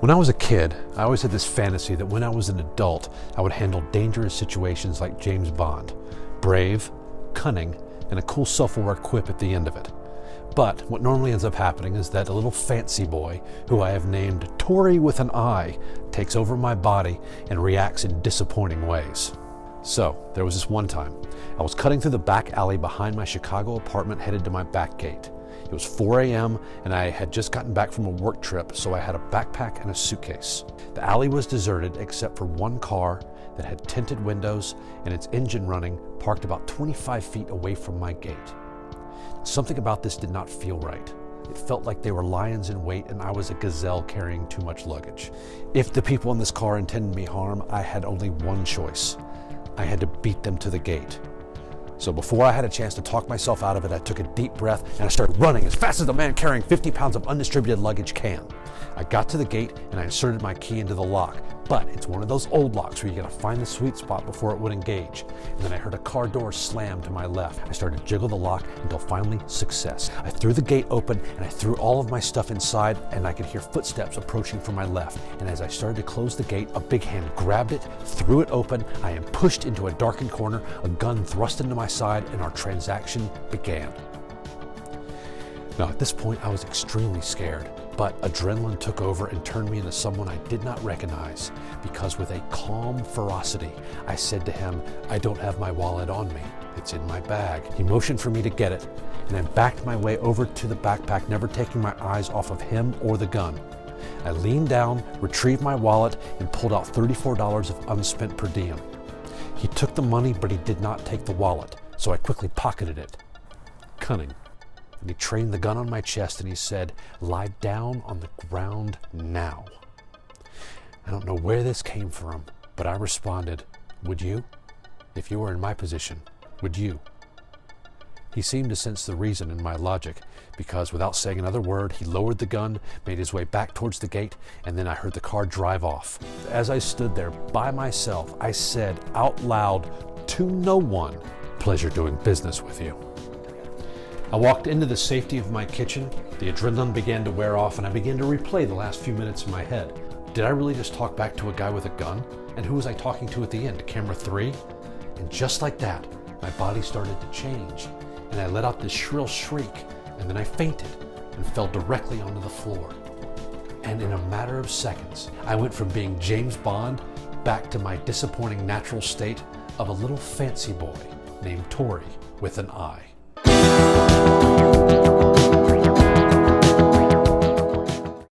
When I was a kid, I always had this fantasy that when I was an adult, I would handle dangerous situations like James Bond. Brave, cunning, and a cool self-aware quip at the end of it. But what normally ends up happening is that a little fancy boy, who I have named Tory with an I, takes over my body and reacts in disappointing ways. So, there was this one time. I was cutting through the back alley behind my Chicago apartment headed to my back gate. It was 4 a.m. and I had just gotten back from a work trip, so I had a backpack and a suitcase. The alley was deserted except for one car that had tinted windows and its engine running, parked about 25 feet away from my gate. Something about this did not feel right. It felt like they were lions in wait and I was a gazelle carrying too much luggage. If the people in this car intended me harm, I had only one choice. I had to beat them to the gate. So before I had a chance to talk myself out of it, I took a deep breath and I started running as fast as a man carrying 50 pounds of undistributed luggage can. I got to the gate and I inserted my key into the lock, but it's one of those old locks where you gotta find the sweet spot before it would engage. And then I heard a car door slam to my left. I started to jiggle the lock until finally success. I threw the gate open and I threw all of my stuff inside, and I could hear footsteps approaching from my left. And as I started to close the gate, a big hand grabbed it, threw it open. I am pushed into a darkened corner, a gun thrust into my side, and our transaction began. Now at this point I was extremely scared, but adrenaline took over and turned me into someone I did not recognize, because with a calm ferocity, I said to him, "I don't have my wallet on me. It's in my bag." He motioned for me to get it, and I backed my way over to the backpack, never taking my eyes off of him or the gun. I leaned down, retrieved my wallet, and pulled out $34 of unspent per diem. He took the money, but he did not take the wallet, so I quickly pocketed it. Cunning. And he trained the gun on my chest and he said, "Lie down on the ground now." I don't know where this came from, but I responded, "Would you? If you were in my position, would you?" He seemed to sense the reason in my logic, because without saying another word, he lowered the gun, made his way back towards the gate, and then I heard the car drive off. As I stood there by myself, I said out loud to no one, "Pleasure doing business with you." I walked into the safety of my kitchen, the adrenaline began to wear off, and I began to replay the last few minutes in my head. Did I really just talk back to a guy with a gun? And who was I talking to at the end? Camera 3? And just like that, my body started to change, and I let out this shrill shriek, and then I fainted and fell directly onto the floor. And in a matter of seconds, I went from being James Bond back to my disappointing natural state of a little fancy boy named Tory with an I.